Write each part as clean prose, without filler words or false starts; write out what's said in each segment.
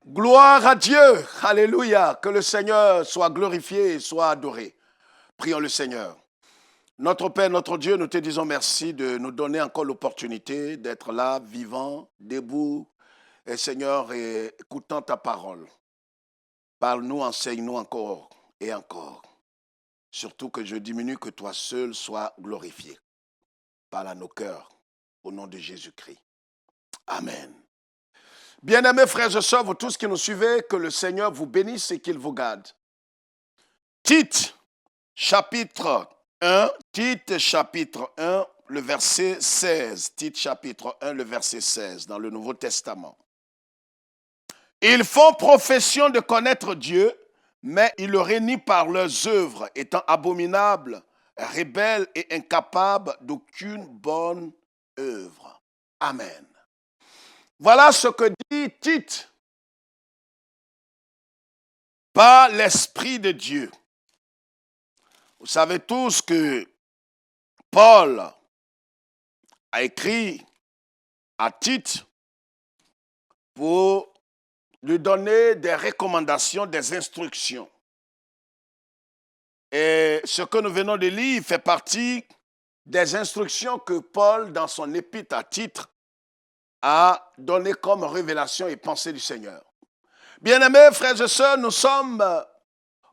Gloire à Dieu, alléluia, que le Seigneur soit glorifié et soit adoré. Prions le Seigneur. Notre Père, notre Dieu, nous te disons merci de nous donner encore l'opportunité d'être là, vivant, debout, et Seigneur, et écoutant ta parole. Parle-nous, enseigne-nous encore et encore. Surtout que je diminue, que toi seul sois glorifié. Parle à nos cœurs, au nom de Jésus-Christ. Amen. Bien-aimés frères et sœurs, vous tous qui nous suivez, que le Seigneur vous bénisse et qu'il vous garde. Tite, chapitre 1, le verset 16. Tite, chapitre 1, le verset 16, dans le Nouveau Testament. Ils font profession de connaître Dieu, mais ils le renient par leurs œuvres, étant abominables, rebelles et incapables d'aucune bonne œuvre. Amen. Voilà ce que dit Tite par l'Esprit de Dieu. Vous savez tous que Paul a écrit à Tite pour lui donner des recommandations, des instructions. Et ce que nous venons de lire fait partie des instructions que Paul, dans son épître à Tite, a donné comme révélation et pensée du Seigneur. Bien-aimés frères et sœurs, nous sommes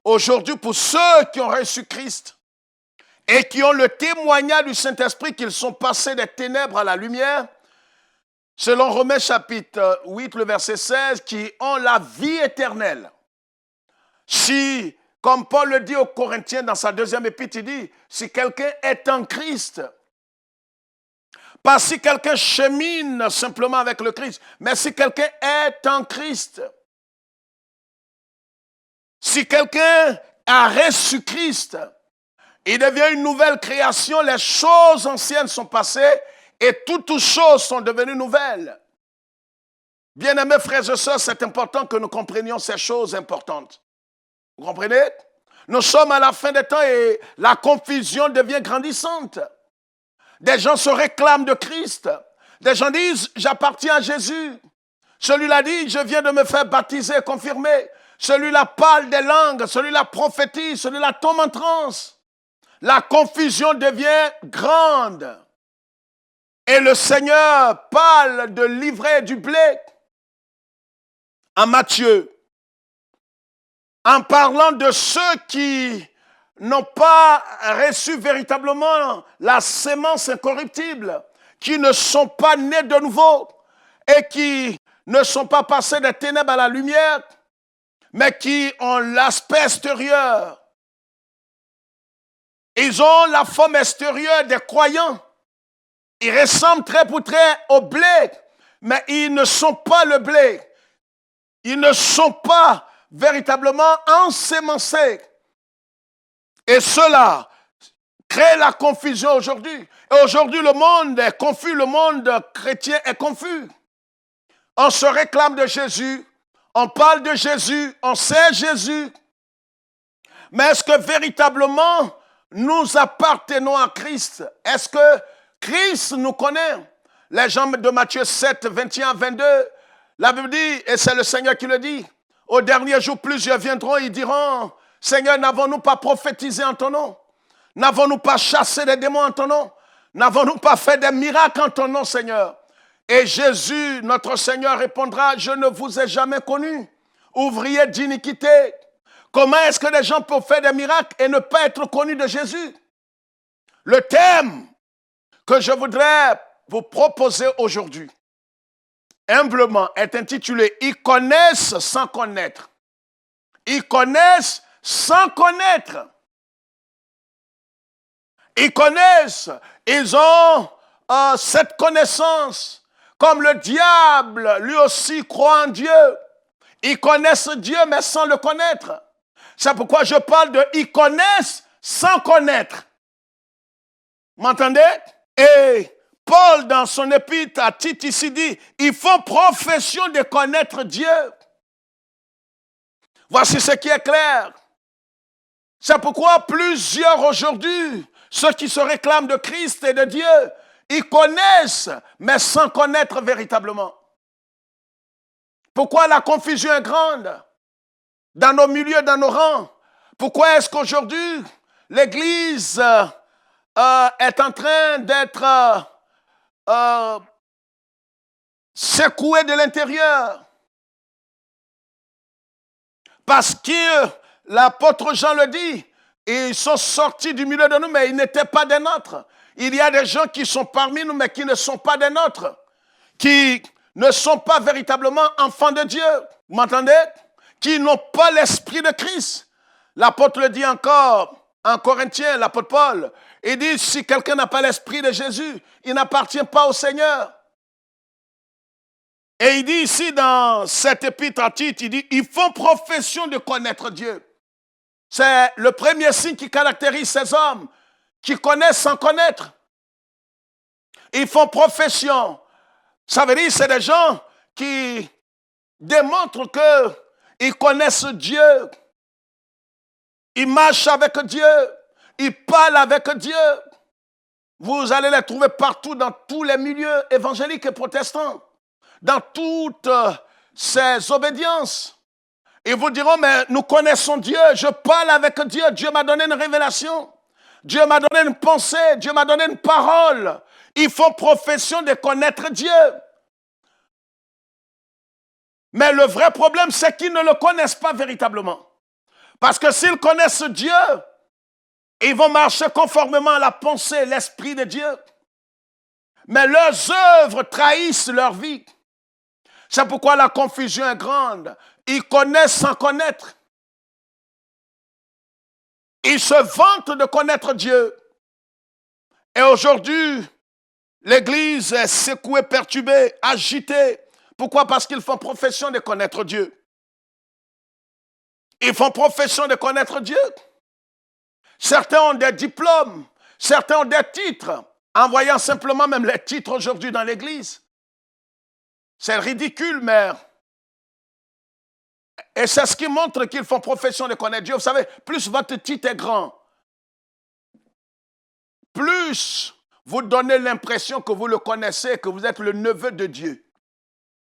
aujourd'hui pour ceux qui ont reçu Christ et qui ont le témoignage du Saint-Esprit qu'ils sont passés des ténèbres à la lumière, selon Romains chapitre 8, le verset 16, qui ont la vie éternelle. Si, comme Paul le dit aux Corinthiens dans sa deuxième épître, il dit, si quelqu'un est en Christ, pas si quelqu'un chemine simplement avec le Christ, mais si quelqu'un est en Christ. Si quelqu'un a reçu Christ, il devient une nouvelle création, les choses anciennes sont passées et toutes choses sont devenues nouvelles. Bien-aimés frères et sœurs, c'est important que nous comprenions ces choses importantes. Vous comprenez? Nous sommes à la fin des temps et la confusion devient grandissante. Des gens se réclament de Christ. Des gens disent, j'appartiens à Jésus. Celui-là dit, je viens de me faire baptiser, confirmer. Celui-là parle des langues, celui-là prophétise, celui-là tombe en transe. La confusion devient grande. Et le Seigneur parle de livrer du blé en Matthieu, en parlant de ceux qui n'ont pas reçu véritablement la sémence incorruptible, qui ne sont pas nés de nouveau et qui ne sont pas passés des ténèbres à la lumière, mais qui ont l'aspect extérieur. Ils ont la forme extérieure des croyants. Ils ressemblent trait pour trait au blé, mais ils ne sont pas le blé. Ils ne sont pas véritablement ensémencés. Et cela crée la confusion aujourd'hui. Et aujourd'hui, le monde est confus, le monde chrétien est confus. On se réclame de Jésus, on parle de Jésus, on sait Jésus. Mais est-ce que véritablement nous appartenons à Christ? Est-ce que Christ nous connaît? Les gens de Matthieu 7, 21 à 22, la Bible dit, et c'est le Seigneur qui le dit, au dernier jour, plusieurs viendront et diront, Seigneur, n'avons-nous pas prophétisé en ton nom? N'avons-nous pas chassé des démons en ton nom? N'avons-nous pas fait des miracles en ton nom, Seigneur? Et Jésus, notre Seigneur, répondra, je ne vous ai jamais connu, ouvriers d'iniquité. Comment est-ce que les gens peuvent faire des miracles et ne pas être connus de Jésus? Le thème que je voudrais vous proposer aujourd'hui, humblement, est intitulé « Ils connaissent sans connaître ». Ils connaissent sans connaître. Ils connaissent, ils ont cette connaissance. Comme le diable, lui aussi, croit en Dieu. Ils connaissent Dieu, mais sans le connaître. C'est pourquoi je parle de « ils connaissent sans connaître ». M'entendez? Et Paul, dans son épître à Tite, ici dit, ils font profession de connaître Dieu. Voici ce qui est clair. C'est pourquoi plusieurs aujourd'hui, ceux qui se réclament de Christ et de Dieu, ils connaissent, mais sans connaître véritablement. Pourquoi la confusion est grande dans nos milieux, dans nos rangs? Pourquoi est-ce qu'aujourd'hui, l'Église est en train d'être secouée de l'intérieur? Parce que l'apôtre Jean le dit, ils sont sortis du milieu de nous, mais ils n'étaient pas des nôtres. Il y a des gens qui sont parmi nous, mais qui ne sont pas des nôtres, qui ne sont pas véritablement enfants de Dieu. Vous m'entendez? Qui n'ont pas l'esprit de Christ. L'apôtre le dit encore en Corinthiens, l'apôtre Paul. Il dit, si quelqu'un n'a pas l'esprit de Jésus, il n'appartient pas au Seigneur. Et il dit ici dans cette épître à Tite, il dit, ils font profession de connaître Dieu. C'est le premier signe qui caractérise ces hommes, qui connaissent sans connaître. Ils font profession. Ça veut dire que c'est des gens qui démontrent qu'ils connaissent Dieu. Ils marchent avec Dieu. Ils parlent avec Dieu. Vous allez les trouver partout dans tous les milieux évangéliques et protestants. Dans toutes ces obédiences. Ils vous diront, mais nous connaissons Dieu. Je parle avec Dieu. Dieu m'a donné une révélation. Dieu m'a donné une pensée. Dieu m'a donné une parole. Ils font profession de connaître Dieu. Mais le vrai problème, c'est qu'ils ne le connaissent pas véritablement. Parce que s'ils connaissent Dieu, ils vont marcher conformément à la pensée, l'esprit de Dieu. Mais leurs œuvres trahissent leur vie. C'est pourquoi la confusion est grande. Ils connaissent sans connaître. Ils se vantent de connaître Dieu. Et aujourd'hui, l'Église est secouée, perturbée, agitée. Pourquoi? Parce qu'ils font profession de connaître Dieu. Ils font profession de connaître Dieu. Certains ont des diplômes, certains ont des titres, en voyant simplement même les titres aujourd'hui dans l'Église. C'est ridicule, mais... Et c'est ce qui montre qu'ils font profession de connaître Dieu. Vous savez, plus votre titre est grand, plus vous donnez l'impression que vous le connaissez, que vous êtes le neveu de Dieu.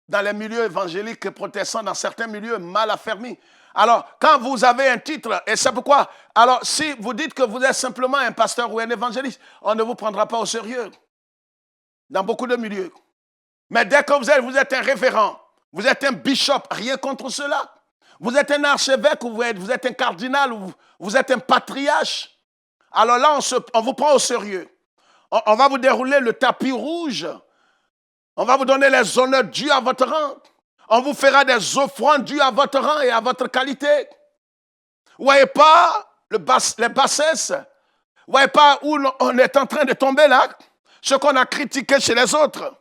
Dans les milieux évangéliques et protestants, dans certains milieux mal affermis. Alors, quand vous avez un titre, et c'est pourquoi, alors si vous dites que vous êtes simplement un pasteur ou un évangéliste, on ne vous prendra pas au sérieux. Dans beaucoup de milieux. Mais dès que vous êtes un révérend, vous êtes un bishop, rien contre cela. Vous êtes un archevêque, ou vous êtes un cardinal, ou vous êtes un patriarche. Alors là, on vous prend au sérieux. On va vous dérouler le tapis rouge. On va vous donner les honneurs dus à votre rang. On vous fera des offrandes dues à votre rang et à votre qualité. Vous voyez pas les bassesses? Vous voyez pas où on est en train de tomber là? Ce qu'on a critiqué chez les autres.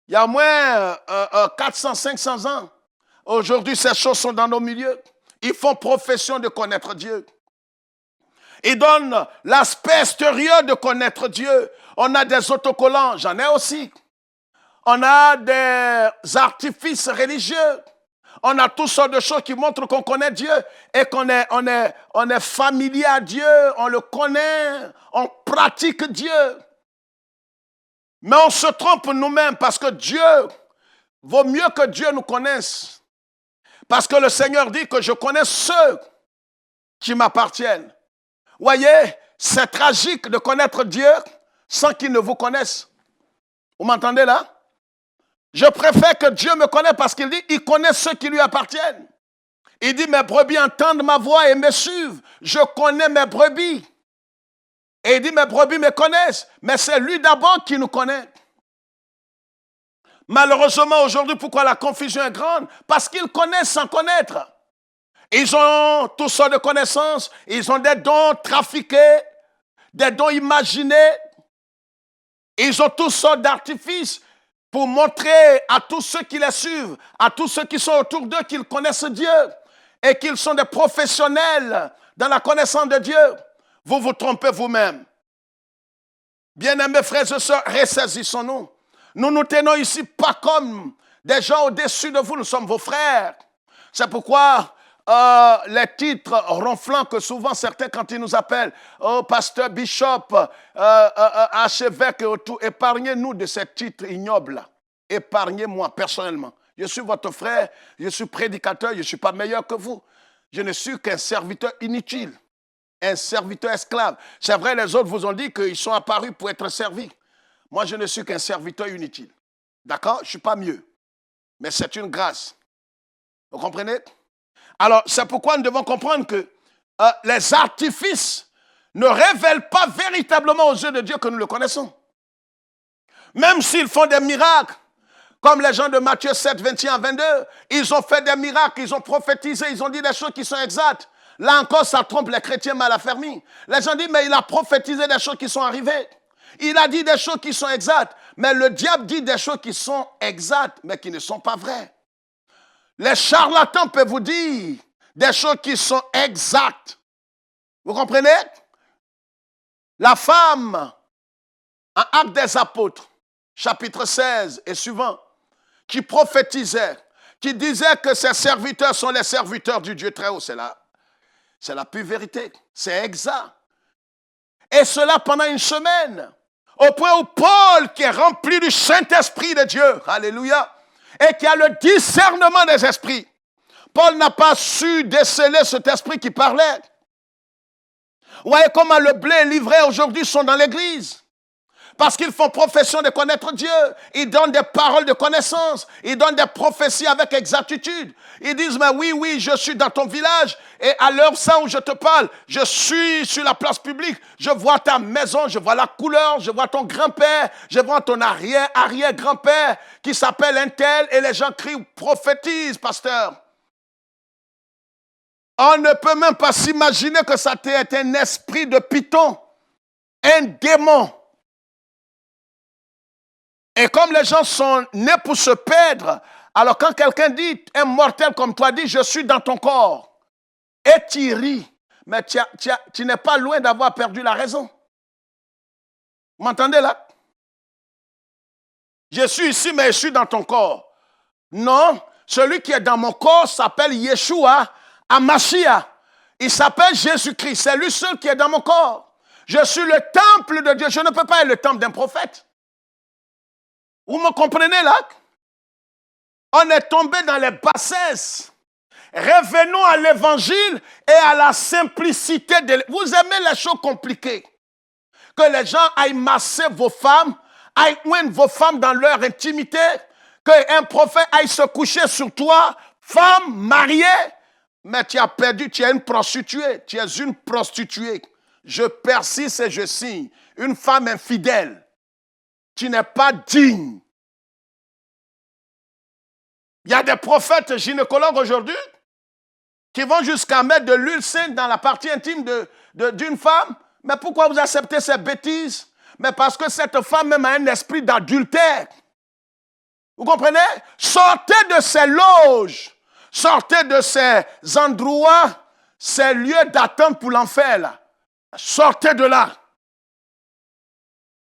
Il y a moins 400, 500 ans. Aujourd'hui, ces choses sont dans nos milieux. Ils font profession de connaître Dieu. Ils donnent l'aspect extérieur de connaître Dieu. On a des autocollants, j'en ai aussi. On a des artifices religieux. On a toutes sortes de choses qui montrent qu'on connaît Dieu et qu'on est familier à Dieu, on le connaît, on pratique Dieu. Mais on se trompe nous-mêmes parce que Dieu, vaut mieux que Dieu nous connaisse. Parce que le Seigneur dit que je connais ceux qui m'appartiennent. Voyez, c'est tragique de connaître Dieu sans qu'il ne vous connaisse. Vous m'entendez là? Je préfère que Dieu me connaisse parce qu'il dit, il connaît ceux qui lui appartiennent. Il dit, mes brebis entendent ma voix et me suivent. Je connais mes brebis. Et il dit, mes brebis me connaissent. Mais c'est lui d'abord qui nous connaît. Malheureusement, aujourd'hui, pourquoi la confusion est grande? Parce qu'ils connaissent sans connaître. Ils ont toutes sortes de connaissances. Ils ont des dons trafiqués, des dons imaginés. Ils ont toutes sortes d'artifices pour montrer à tous ceux qui les suivent, à tous ceux qui sont autour d'eux qu'ils connaissent Dieu et qu'ils sont des professionnels dans la connaissance de Dieu. Vous vous trompez vous-même. Bien-aimés frères et sœurs, ressaisissons-nous. Nous nous tenons ici pas comme des gens au-dessus de vous, nous sommes vos frères. C'est pourquoi les titres ronflants que souvent certains, quand ils nous appellent, oh, pasteur, bishop, archevêque et tout, épargnez-nous de ces titres ignobles. Épargnez-moi personnellement. Je suis votre frère, je suis prédicateur, je ne suis pas meilleur que vous. Je ne suis qu'un serviteur inutile, un serviteur esclave. C'est vrai, les autres vous ont dit qu'ils sont apparus pour être servis. Moi, je ne suis qu'un serviteur inutile. D'accord? Je ne suis pas mieux. Mais c'est une grâce. Vous comprenez? Alors, c'est pourquoi nous devons comprendre que les artifices ne révèlent pas véritablement aux yeux de Dieu que nous le connaissons. Même s'ils font des miracles, comme les gens de Matthieu 7, 21 à 22, ils ont fait des miracles, ils ont prophétisé, ils ont dit des choses qui sont exactes. Là encore, ça trompe les chrétiens mal affermis. Les gens disent, mais il a prophétisé des choses qui sont arrivées. Il a dit des choses qui sont exactes. Mais le diable dit des choses qui sont exactes, mais qui ne sont pas vraies. Les charlatans peuvent vous dire des choses qui sont exactes. Vous comprenez? La femme, en Actes des Apôtres, chapitre 16 et suivant, qui prophétisait, qui disait que ses serviteurs sont les serviteurs du Dieu très haut. C'est la pure vérité. C'est exact. Et cela pendant une semaine. Au point où Paul, qui est rempli du Saint-Esprit de Dieu, alléluia, et qui a le discernement des esprits, Paul n'a pas su déceler cet esprit qui parlait. Vous voyez comment le blé et l'ivraie aujourd'hui sont dans l'église. Parce qu'ils font profession de connaître Dieu. Ils donnent des paroles de connaissance. Ils donnent des prophéties avec exactitude. Ils disent, mais oui, je suis dans ton village. Et à l'heure ça où je te parle, je suis sur la place publique. Je vois ta maison, je vois la couleur, je vois ton grand-père, je vois ton arrière-grand-père qui s'appelle un tel. Et les gens crient, prophétise, pasteur. On ne peut même pas s'imaginer que ça est un esprit de python, un démon. Et comme les gens sont nés pour se perdre, alors quand quelqu'un dit, un mortel comme toi dit, je suis dans ton corps, et tu ris, mais tu n'es pas loin d'avoir perdu la raison. Vous m'entendez là? Je suis ici, mais je suis dans ton corps. Non, celui qui est dans mon corps s'appelle Yeshua Hamashiach. Il s'appelle Jésus-Christ. C'est lui seul qui est dans mon corps. Je suis le temple de Dieu. Je ne peux pas être le temple d'un prophète. Vous me comprenez là? On est tombé dans les bassesses. Revenons à l'évangile et à la simplicité. Vous aimez les choses compliquées. Que les gens aillent masser vos femmes, aillent oindre vos femmes dans leur intimité, qu'un prophète aille se coucher sur toi, femme mariée, mais tu as perdu, tu es une prostituée. Tu es une prostituée. Je persiste et je signe. Une femme infidèle. Tu n'es pas digne. Il y a des prophètes gynécologues aujourd'hui qui vont jusqu'à mettre de l'huile sainte dans la partie intime d'une femme. Mais pourquoi vous acceptez ces bêtises? Mais parce que cette femme même a un esprit d'adultère. Vous comprenez? Sortez de ces loges, sortez de ces endroits, ces lieux d'attente pour l'enfer là. Sortez de là.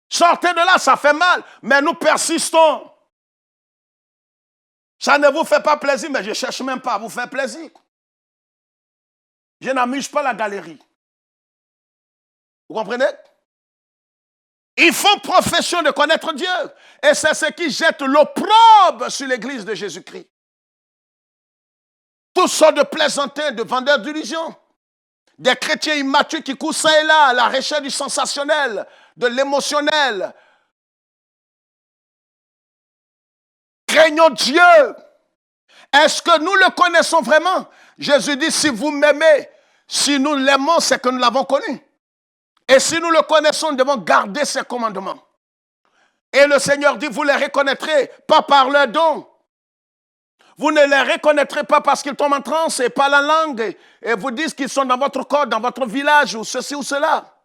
Sortez de là, ça fait mal, mais nous persistons. Ça ne vous fait pas plaisir, mais je ne cherche même pas à vous faire plaisir. Je n'amuse pas la galerie. Vous comprenez? Ils font profession de connaître Dieu. Et c'est ce qui jette l'opprobre sur l'église de Jésus-Christ. Toutes sortes de plaisantins, de vendeurs d'illusions. Des chrétiens immatures qui courent ça et là à la recherche du sensationnel, de l'émotionnel. Craignons Dieu. Est-ce que nous le connaissons vraiment? Jésus dit, si vous m'aimez, si nous l'aimons, c'est que nous l'avons connu. Et si nous le connaissons, nous devons garder ses commandements. Et le Seigneur dit, vous les reconnaîtrez, pas par leurs dons. Vous ne les reconnaîtrez pas parce qu'ils tombent en transe et pas la langue et vous disent qu'ils sont dans votre corps, dans votre village ou ceci ou cela.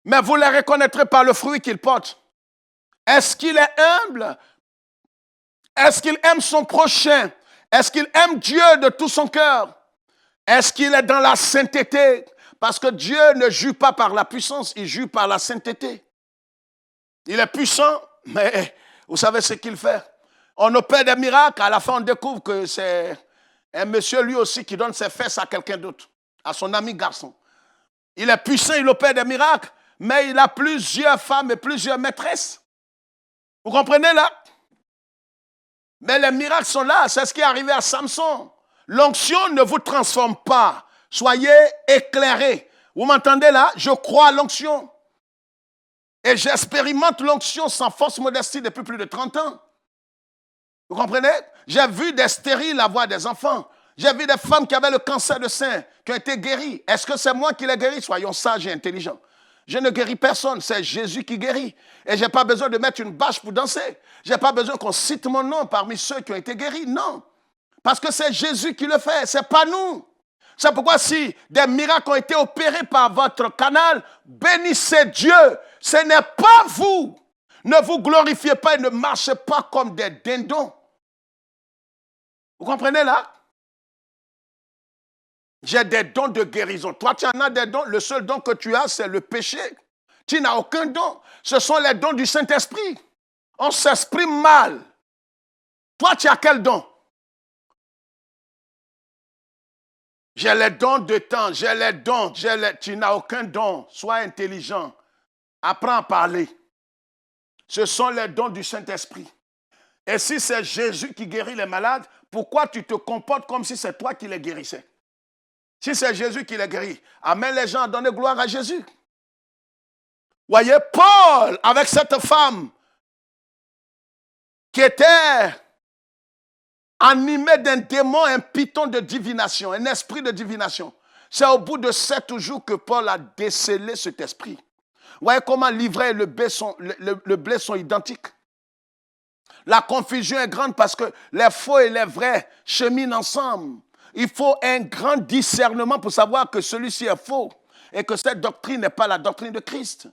Mais vous les reconnaîtrez par le fruit qu'ils portent. Est-ce qu'il est humble? Est-ce qu'il aime son prochain? Est-ce qu'il aime Dieu de tout son cœur? Est-ce qu'il est dans la sainteté? Parce que Dieu ne juge pas par la puissance, il juge par la sainteté. Il est puissant, mais vous savez ce qu'il fait. On opère des miracles, à la fin on découvre que c'est un monsieur lui aussi qui donne ses fesses à quelqu'un d'autre, à son ami garçon. Il est puissant, il opère des miracles, mais il a plusieurs femmes et plusieurs maîtresses. Vous comprenez là? Mais les miracles sont là, c'est ce qui est arrivé à Samson. L'onction ne vous transforme pas. Soyez éclairés. Vous m'entendez là? Je crois à l'onction. Et j'expérimente l'onction sans fausse modestie depuis plus de 30 ans. Vous comprenez? J'ai vu des stériles avoir des enfants. J'ai vu des femmes qui avaient le cancer de sein, qui ont été guéries. Est-ce que c'est moi qui les guéris? Soyons sages et intelligents. Je ne guéris personne, c'est Jésus qui guérit. Et je n'ai pas besoin de mettre une bâche pour danser. Je n'ai pas besoin qu'on cite mon nom parmi ceux qui ont été guéris. Non. Parce que c'est Jésus qui le fait, ce n'est pas nous. C'est pourquoi si des miracles ont été opérés par votre canal, bénissez Dieu. Ce n'est pas vous. Ne vous glorifiez pas et ne marchez pas comme des dindons. Vous comprenez là? J'ai des dons de guérison. Toi, tu en as des dons. Le seul don que tu as, c'est le péché. Tu n'as aucun don. Ce sont les dons du Saint-Esprit. On s'exprime mal. Toi, tu as quel don? J'ai les dons de temps. J'ai les dons. Tu n'as aucun don. Sois intelligent. Apprends à parler. Ce sont les dons du Saint-Esprit. Et si c'est Jésus qui guérit les malades, pourquoi tu te comportes comme si c'est toi qui les guérissais? Si c'est Jésus qui les guérit, amène les gens à donner gloire à Jésus. Voyez, Paul, avec cette femme qui était animée d'un démon, un python de divination, un esprit de divination. C'est au bout de 7 jours que Paul a décelé cet esprit. Voyez comment l'ivraie et le blé sont identiques. La confusion est grande parce que les faux et les vrais cheminent ensemble. Il faut un grand discernement pour savoir que celui-ci est faux et que cette doctrine n'est pas la doctrine de Christ.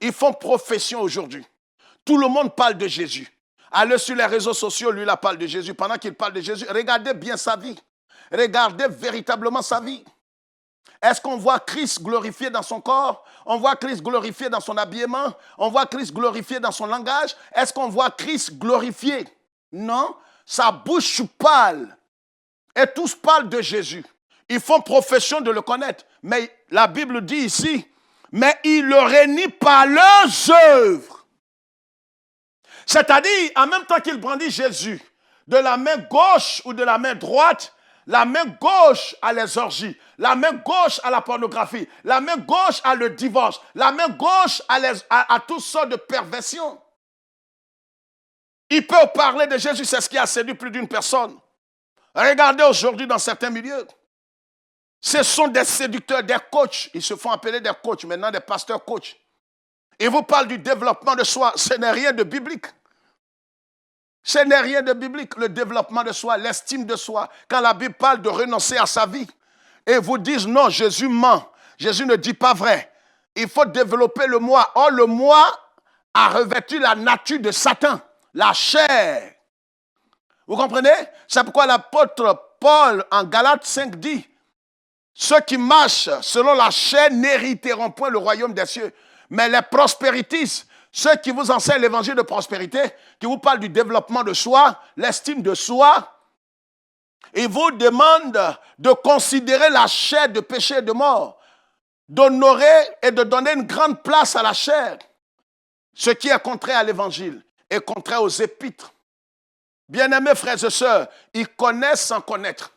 Ils font profession aujourd'hui. Tout le monde parle de Jésus. Allez sur les réseaux sociaux, lui, il parle de Jésus. Pendant qu'il parle de Jésus, regardez bien sa vie. Regardez véritablement sa vie. Est-ce qu'on voit Christ glorifié dans son corps? On voit Christ glorifié dans son habillement? On voit Christ glorifié dans son langage? Est-ce qu'on voit Christ glorifié? Non, sa bouche pâle. Et tous parlent de Jésus. Ils font profession de le connaître. Mais la Bible dit ici, mais ils le renient par leurs œuvres. C'est-à-dire, en même temps qu'ils brandissent Jésus, de la main gauche ou de la main droite, la main gauche a les orgies, la main gauche a la pornographie, la main gauche a le divorce, la main gauche a toutes sortes de perversions. Ils peuvent parler de Jésus, c'est ce qui a séduit plus d'une personne. Regardez aujourd'hui dans certains milieux, ce sont des séducteurs, des coachs. Ils se font appeler des coachs, maintenant des pasteurs coachs. Ils vous parlent du développement de soi. Ce n'est rien de biblique. Ce n'est rien de biblique, le développement de soi, l'estime de soi. Quand la Bible parle de renoncer à sa vie, et vous disent non, Jésus ment. Jésus ne dit pas vrai. Il faut développer le moi. Or, le moi a revêtu la nature de Satan, la chair. Vous comprenez? C'est pourquoi l'apôtre Paul, en Galates 5, dit ceux qui marchent selon la chair n'hériteront point le royaume des cieux. Mais les prospéritistes, ceux qui vous enseignent l'évangile de prospérité, qui vous parlent du développement de soi, l'estime de soi, ils vous demandent de considérer la chair de péché et de mort, d'honorer et de donner une grande place à la chair. Ce qui est contraire à l'évangile est contraire aux épîtres. Bien-aimés frères et sœurs, ils connaissent sans connaître.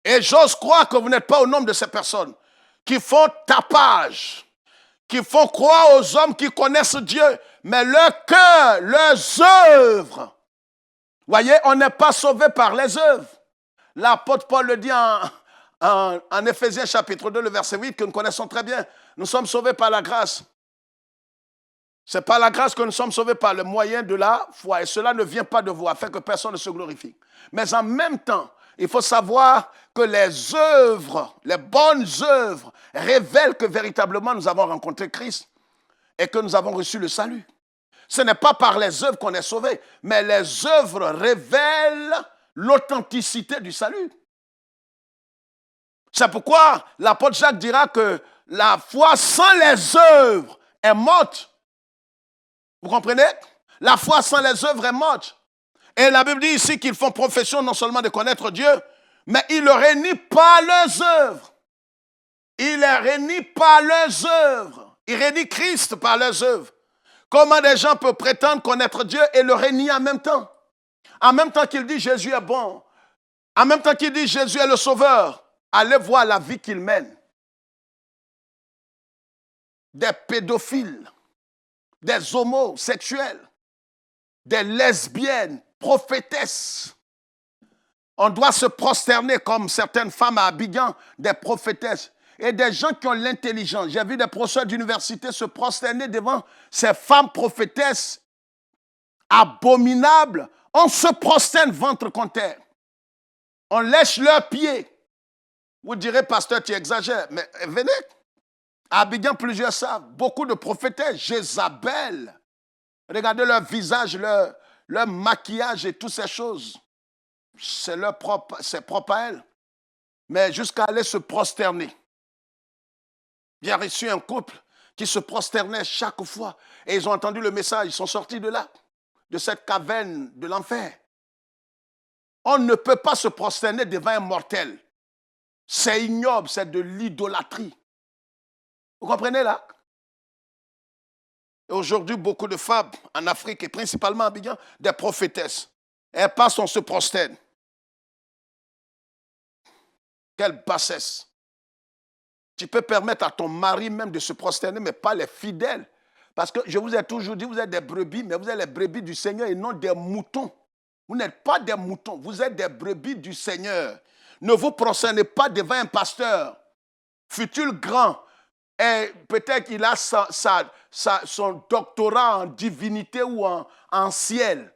Et j'ose croire que vous n'êtes pas au nombre de ces personnes qui font tapage, qui font croire aux hommes qui connaissent Dieu, mais leur cœur, leurs œuvres. Voyez, on n'est pas sauvé par les œuvres. L'apôtre Paul le dit en Éphésiens chapitre 2, le verset 8, que nous connaissons très bien. Nous sommes sauvés par la grâce. C'est par la grâce que nous sommes sauvés par le moyen de la foi. Et cela ne vient pas de vous, afin que personne ne se glorifie. Mais en même temps, il faut savoir que les œuvres, les bonnes œuvres, révèlent que véritablement nous avons rencontré Christ et que nous avons reçu le salut. Ce n'est pas par les œuvres qu'on est sauvé, mais les œuvres révèlent l'authenticité du salut. C'est pourquoi l'apôtre Jacques dira que la foi sans les œuvres est morte. Vous comprenez? La foi sans les œuvres est morte. Et la Bible dit ici qu'ils font profession non seulement de connaître Dieu, mais ils le renient par leurs œuvres. Ils les renient par leurs œuvres. Ils renient Christ par leurs œuvres. Comment des gens peuvent prétendre connaître Dieu et le renier en même temps? En même temps qu'il dit Jésus est bon. En même temps qu'il dit Jésus est le sauveur. Allez voir la vie qu'il mène. Des pédophiles, des homosexuels, des lesbiennes, prophétesses. On doit se prosterner comme certaines femmes à Abidjan, des prophétesses. Et des gens qui ont l'intelligence. J'ai vu des professeurs d'université se prosterner devant ces femmes prophétesses abominables. On se prosterne ventre contre terre. On lèche leurs pieds. Vous direz, pasteur, tu exagères. Mais venez. À Abidjan, plusieurs savent. Beaucoup de prophétesses, Jézabel. Regardez leur visage, leur maquillage et toutes ces choses. C'est propre à elles. Mais jusqu'à aller se prosterner. J'ai reçu un couple qui se prosternait chaque fois. Et ils ont entendu le message. Ils sont sortis de là, de cette caverne de l'enfer. On ne peut pas se prosterner devant un mortel. C'est ignoble, c'est de l'idolâtrie. Vous comprenez là? Et aujourd'hui, beaucoup de femmes en Afrique et principalement à Abidjan, des prophétesses. Elles passent, on se prosterne. Quelle bassesse. Tu peux permettre à ton mari même de se prosterner, mais pas les fidèles. Parce que je vous ai toujours dit, vous êtes des brebis, mais vous êtes les brebis du Seigneur et non des moutons. Vous n'êtes pas des moutons, vous êtes des brebis du Seigneur. Ne vous prosternez pas devant un pasteur, futur grand, et peut-être qu'il a son doctorat en divinité ou en ciel.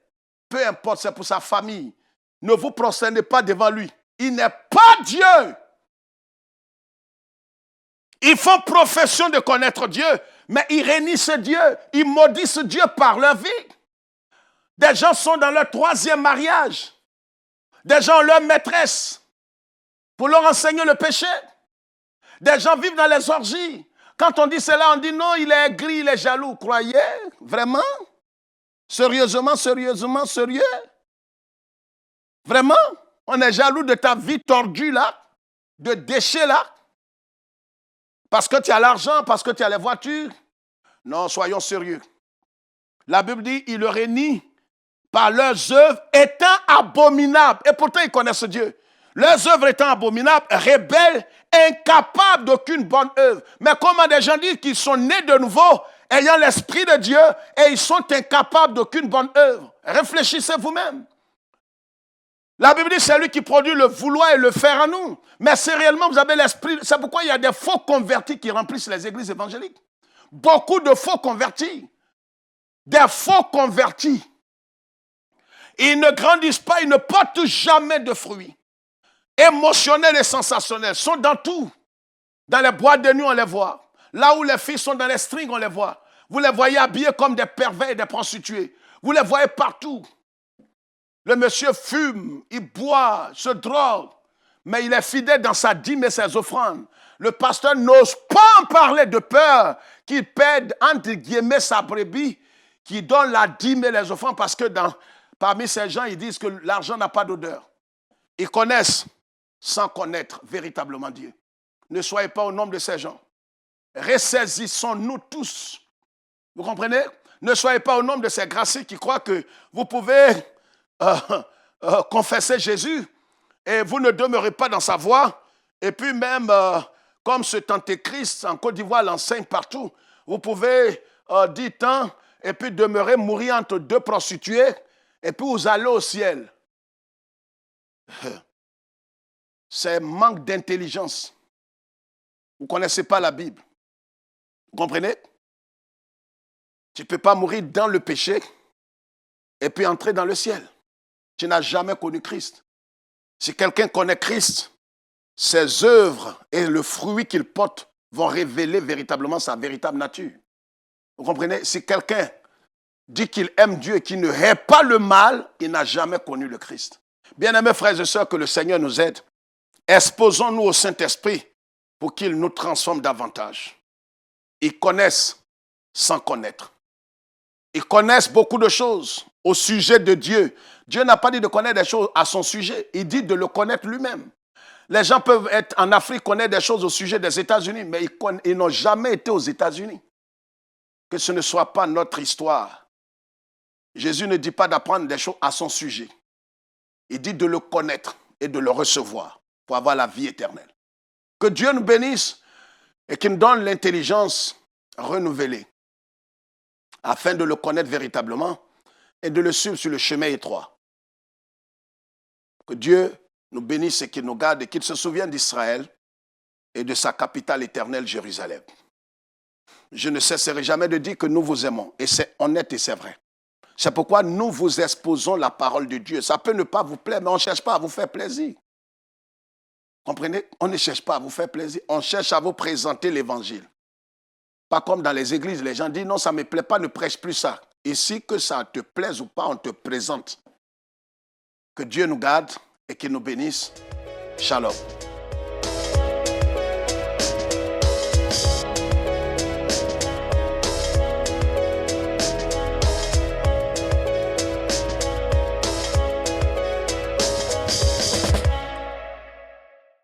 Peu importe, c'est pour sa famille. Ne vous prosternez pas devant lui. Il n'est pas Dieu. Ils font profession de connaître Dieu, mais ils réunissent Dieu, ils maudissent Dieu par leur vie. Des gens sont dans leur troisième mariage. Des gens ont leur maîtresse pour leur enseigner le péché. Des gens vivent dans les orgies. Quand on dit cela, on dit non, il est aigri, il est jaloux. Croyez? Vraiment? Sérieusement, sérieusement, sérieux? Vraiment? On est jaloux de ta vie tordue là, de déchets là? Parce que tu as l'argent, parce que tu as les voitures. Non, soyons sérieux. La Bible dit, ils le renient par leurs œuvres étant abominables. Et pourtant, ils connaissent Dieu. Leurs œuvres étant abominables, rebelles, incapables d'aucune bonne œuvre. Mais comment des gens disent qu'ils sont nés de nouveau, ayant l'Esprit de Dieu, et ils sont incapables d'aucune bonne œuvre? Réfléchissez vous-même. La Bible dit, c'est lui qui produit le vouloir et le faire en nous. Mais c'est réellement, vous avez l'esprit. C'est pourquoi il y a des faux convertis qui remplissent les églises évangéliques. Beaucoup de faux convertis. Des faux convertis. Ils ne grandissent pas, ils ne portent jamais de fruits. Émotionnels et sensationnels. Sont dans tout. Dans les boîtes de nuit, on les voit. Là où les filles sont dans les strings, on les voit. Vous les voyez habillés comme des pervers et des prostituées. Vous les voyez partout. Le monsieur fume, il boit, se drogue, mais il est fidèle dans sa dîme et ses offrandes. Le pasteur n'ose pas en parler de peur qu'il perde, entre guillemets, sa brebis, qui donne la dîme et les offrandes, parce que parmi ces gens, ils disent que l'argent n'a pas d'odeur. Ils connaissent sans connaître véritablement Dieu. Ne soyez pas au nombre de ces gens. Ressaisissons-nous tous. Vous comprenez? Ne soyez pas au nombre de ces gracieux qui croient que vous pouvez confesser Jésus et vous ne demeurez pas dans sa voie. Et puis même, comme ce Antéchrist en Côte d'Ivoire l'enseigne partout, vous pouvez dire tant et puis demeurer, mourir entre deux prostituées et puis vous allez au ciel. C'est manque d'intelligence. Vous ne connaissez pas la Bible. Vous comprenez? Tu ne peux pas mourir dans le péché et puis entrer dans le ciel. Tu n'as jamais connu Christ. Si quelqu'un connaît Christ, ses œuvres et le fruit qu'il porte vont révéler véritablement sa véritable nature. Vous comprenez? Si quelqu'un dit qu'il aime Dieu et qu'il ne hait pas le mal, il n'a jamais connu le Christ. Bien-aimés frères et sœurs, que le Seigneur nous aide. Exposons-nous au Saint-Esprit pour qu'il nous transforme davantage. Ils connaissent sans connaître. Ils connaissent beaucoup de choses au sujet de Dieu. Dieu n'a pas dit de connaître des choses à son sujet. Il dit de le connaître lui-même. Les gens peuvent être en Afrique, connaître des choses au sujet des États-Unis, mais ils n'ont jamais été aux États-Unis. Que ce ne soit pas notre histoire. Jésus ne dit pas d'apprendre des choses à son sujet. Il dit de le connaître et de le recevoir pour avoir la vie éternelle. Que Dieu nous bénisse et qu'il nous donne l'intelligence renouvelée afin de le connaître véritablement et de le suivre sur le chemin étroit. Que Dieu nous bénisse et qu'il nous garde et qu'il se souvienne d'Israël et de sa capitale éternelle, Jérusalem. Je ne cesserai jamais de dire que nous vous aimons et c'est honnête et c'est vrai. C'est pourquoi nous vous exposons la parole de Dieu. Ça peut ne pas vous plaire, mais on ne cherche pas à vous faire plaisir. Comprenez? On ne cherche pas à vous faire plaisir. On cherche à vous présenter l'évangile. Pas comme dans les églises, les gens disent non, ça ne me plaît pas, ne prêche plus ça. Ici, que ça te plaise ou pas, on te présente. Que Dieu nous garde et qu'il nous bénisse. Shalom.